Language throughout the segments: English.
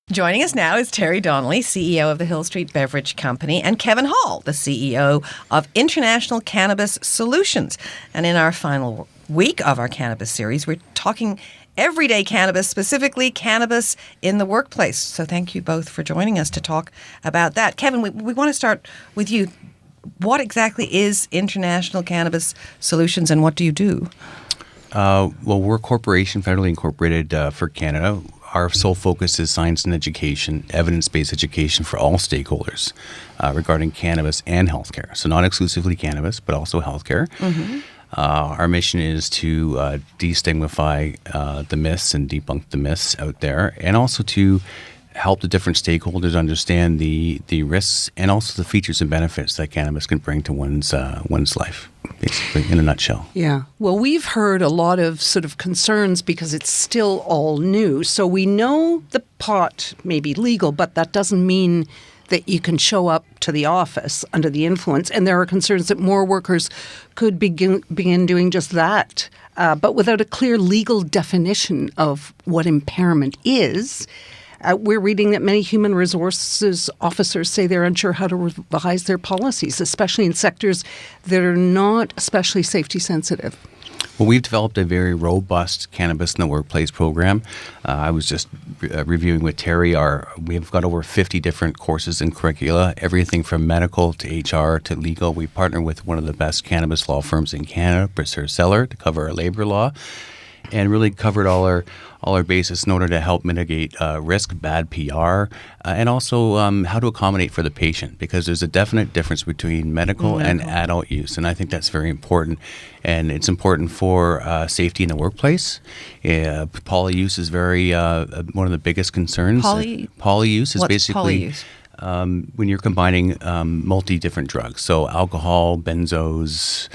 Joining us now is Terry Donnelly, CEO of the Hill Street Beverage Company, and Kevin Hall, the CEO of International Cannabis Solutions. And in our final week of our cannabis series, we're talking everyday cannabis, specifically cannabis in the workplace. So thank you both for joining us to talk about that. Kevin, we want to start with you. What exactly is International Cannabis Solutions and what do you do? Well, we're a corporation, federally incorporated for Canada. Our sole focus is science and education, evidence-based education for all stakeholders regarding cannabis and healthcare. So not exclusively cannabis, but also healthcare. Mm-hmm. Our mission is to destigmify the myths and debunk the myths out there, and also to help the different stakeholders understand the risks and also the features and benefits that cannabis can bring to one's life, basically, in a nutshell. Yeah. Well, we've heard a lot of sort of concerns because it's still all new. So we know the pot may be legal, but that doesn't mean that you can show up to the office under the influence. And there are concerns that more workers could begin doing just that, but without a clear legal definition of what impairment is. We're reading that many human resources officers say they're unsure how to revise their policies, especially in sectors that are not especially safety sensitive. Well, we've developed a very robust cannabis in the workplace program. I was just reviewing with Terry. We've got over 50 different courses and curricula, everything from medical to HR to legal. We partner with one of the best cannabis law firms in Canada, Brisser Seller, to cover our labor law, and really covered all our bases in order to help mitigate risk, bad PR, and also how to accommodate for the patient, because there's a definite difference between medical and adult use, and I think that's very important. And it's important for safety in the workplace. Poly use is very one of the biggest concerns. Poly use is basically when you're combining multi-different drugs, so alcohol, benzos,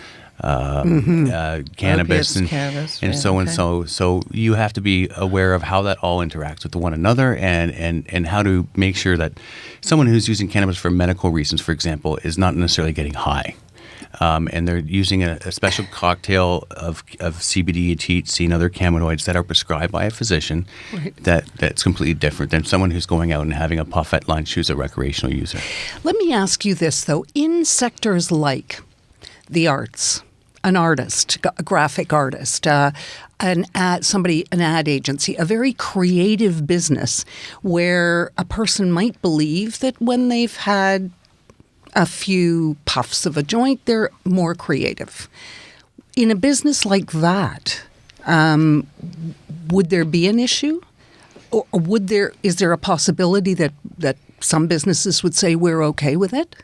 cannabis, and so and so. So you have to be aware of how that all interacts with one another, and how to make sure that someone who's using cannabis for medical reasons, for example, is not necessarily getting high. And they're using a special cocktail of CBD, THC, and other cannabinoids that are prescribed by a physician. Right. That's completely different than someone who's going out and having a puff at lunch who's a recreational user. Let me ask you this, though. In sectors like the arts, an artist, a graphic artist, an ad agency, a very creative business where a person might believe that when they've had a few puffs of a joint, they're more creative. In a business like that, would there be an issue? Or is there a possibility that some businesses would say we're okay with it?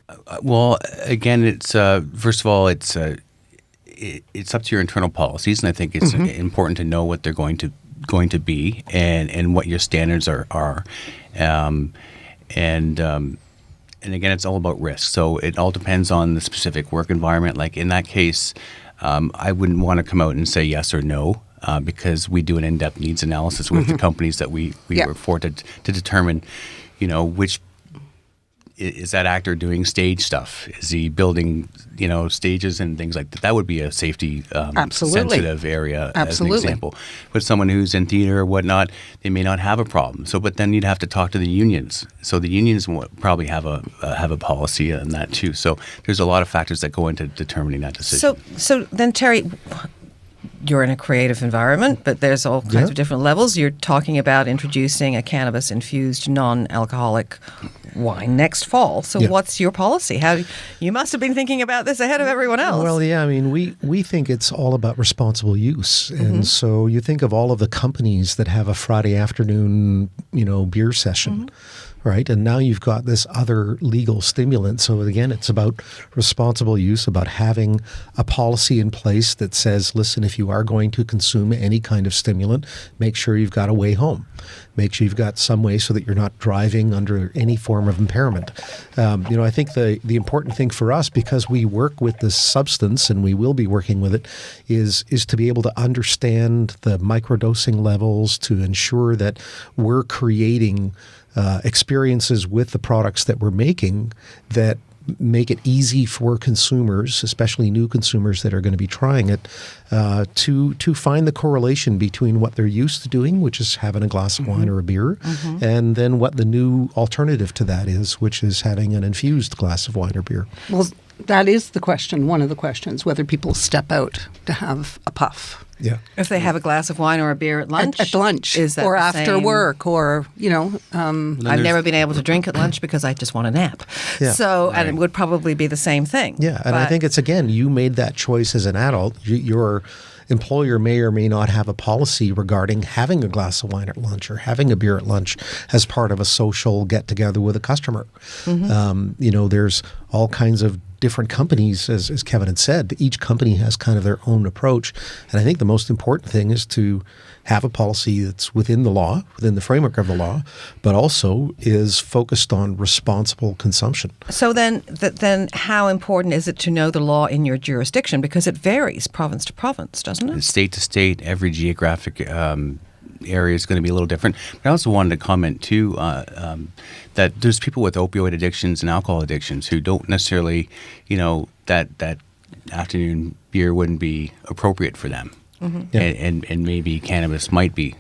Well, again, it's first of all, it's up to your internal policies, and I think it's important to know what they're going to be and what your standards are. And again, it's all about risk. So it all depends on the specific work environment. Like in that case, I wouldn't want to come out and say yes or no, because we do an in-depth needs analysis with the companies that we work for to determine, which is that actor doing stage stuff? Is he building, stages and things like that? That would be a safety sensitive area as an example. But someone who's in theater or whatnot, they may not have a problem. So, but then you'd have to talk to the unions. So the unions will probably have a policy on that too. So there's a lot of factors that go into determining that decision. So then, Terry, you're in a creative environment, but there's all kinds of different levels. You're talking about introducing a cannabis-infused non-alcoholic wine next fall. So what's your policy? You must have been thinking about this ahead of everyone else. Well, yeah, I mean, we think it's all about responsible use. And so you think of all of the companies that have a Friday afternoon, beer session. Right. And now you've got this other legal stimulant. So again, it's about responsible use, about having a policy in place that says, listen, if you are going to consume any kind of stimulant, make sure you've got a way home. Make sure you've got some way so that you're not driving under any form of impairment. I think the important thing for us, because we work with this substance and we will be working with it, is to be able to understand the microdosing levels to ensure that we're creating experiences with the products that we're making that make it easy for consumers, especially new consumers that are going to be trying it, to find the correlation between what they're used to doing, which is having a glass of wine or a beer, and then what the new alternative to that is, which is having an infused glass of wine or beer. Well, that is the question, one of the questions, whether people step out to have a puff. Yeah. If they have a glass of wine or a beer at lunch. At lunch. Is that or the after same? work or, I've never been able to drink at lunch because I just want a nap. Yeah. So, and it would probably be the same thing. Yeah, and I think it's, again, you made that choice as an adult. Your employer may or may not have a policy regarding having a glass of wine at lunch or having a beer at lunch as part of a social get-together with a customer. There's all kinds of different companies, as Kevin had said. Each company has kind of their own approach. And I think the most important thing is to have a policy that's within the law, within the framework of the law, but also is focused on responsible consumption. So then how important is it to know the law in your jurisdiction? Because it varies province to province, doesn't it? State to state, every geographic area is going to be a little different. But I also wanted to comment too that there's people with opioid addictions and alcohol addictions who don't necessarily, that afternoon beer wouldn't be appropriate for them, Yeah. and maybe cannabis might be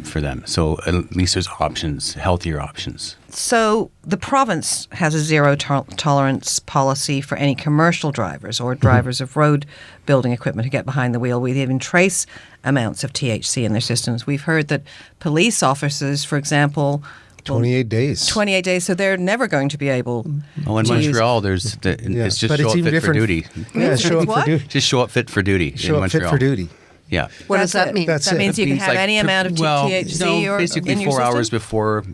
for them. So at least there's options, healthier options. So the province has a zero tolerance policy for any commercial drivers or drivers of road building equipment who get behind the wheel with even trace amounts of THC in their systems. We've heard that police officers, for example, 28 days. 28 days, so they're never going to be able Oh, in to use- Montreal, it's just But show it's up even fit for different. duty. Yeah, show up What? for duty. Just show up fit for duty Show in up fit Montreal. for duty. Yeah. what does that it. mean? That's That it. means you can Means have like any amount of THC or basically in your 4 hours system? before,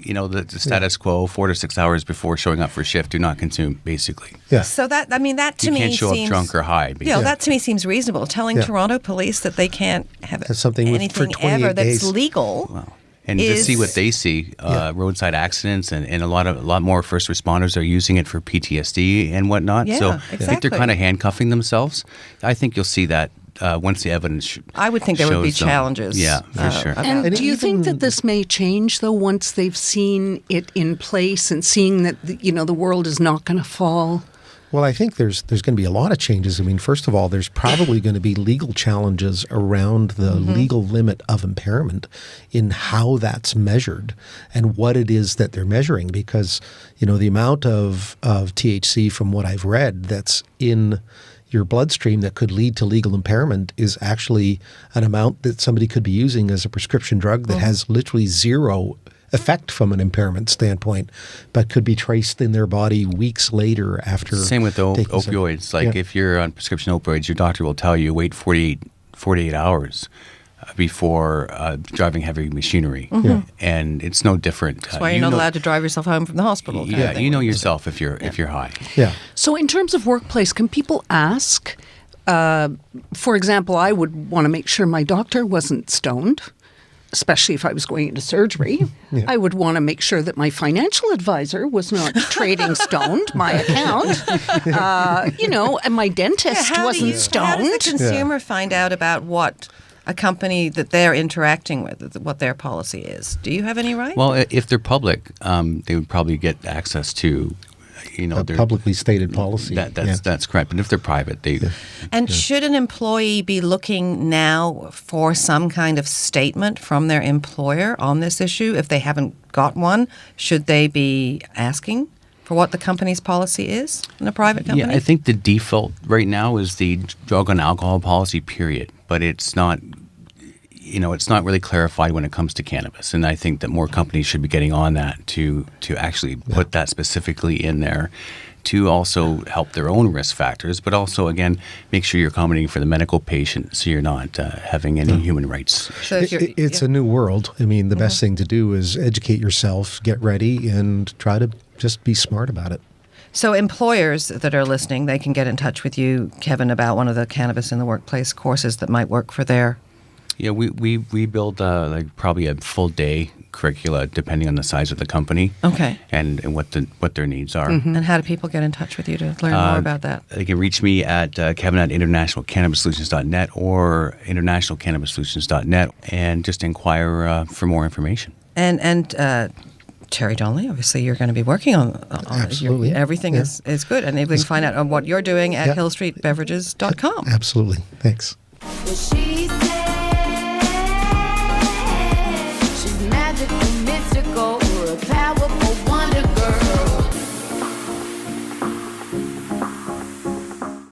the status quo, 4 to 6 hours before showing up for shift, do not consume, basically. Yeah. So that to You me can't show seems up drunk or high. Basically. Yeah, that to me seems reasonable. Telling Yeah. Toronto police that they can't have That's something for anything 28 ever that's days. legal. And to see what is- they see, roadside accidents, and a lot more first responders are using it for PTSD and whatnot. Yeah, so I think exactly. they're kind of handcuffing themselves. I think you'll see that once the evidence I would think there would be shows them. challenges. Yeah, for sure. about And that. do you think even- that this may change, though, once they've seen it in place and seeing that, the world is not going to fall? Well, I think there's going to be a lot of changes. I mean, first of all, there's probably going to be legal challenges around the legal limit of impairment in how that's measured and what it is that they're measuring. Because, the amount of THC from what I've read that's in your bloodstream that could lead to legal impairment is actually an amount that somebody could be using as a prescription drug that has literally zero effect from an impairment standpoint, but could be traced in their body weeks later after. Same with the taking some- opioids. Like Yeah. if you're on prescription opioids, your doctor will tell you wait 48 hours before driving heavy machinery. Yeah. And it's no different. That's why you're not allowed to drive yourself home from the hospital. kind of Yeah, thing. you know yourself if you're high. Yeah. So in terms of workplace, can people ask, for example, I would want to make sure my doctor wasn't stoned, especially if I was going into surgery. Yeah. I would want to make sure that my financial advisor was not trading stoned, my account, and my dentist How wasn't does stoned. the consumer find out about what a company that they're interacting with, what their policy is? Do you have any right? Well, if they're public, they would probably get access to, A their publicly stated policy. That's correct. But if they're private, they And should an employee be looking now for some kind of statement from their employer on this issue? If they haven't got one, should they be asking for what the company's policy is in a private company? Yeah, I think the default right now is the drug and alcohol policy, period. But it's not, it's not really clarified when it comes to cannabis. And I think that more companies should be getting on that to actually put that specifically in there to also help their own risk factors, but also, again, make sure you're accommodating for the medical patient so you're not having any human rights. So if you're, It's a new world. I mean, the best thing to do is educate yourself, get ready, and try to just be smart about it. So employers that are listening, they can get in touch with you, Kevin, about one of the Cannabis in the Workplace courses that might work for their... Yeah, we build probably a full day curricula depending on the size of the company. Okay. And what their needs are. And how do people get in touch with you to learn more about that? They can reach me at Kevin at internationalcannabissolutions.net or internationalcannabissolutions.net and just inquire for more information. And Terry Donnelly, obviously you're going to be working on Absolutely. everything Yeah. is good. And they can find out on what you're doing at Yeah. hillstreetbeverages.com. Absolutely. Thanks. Well, she said she's magical, mystical, or a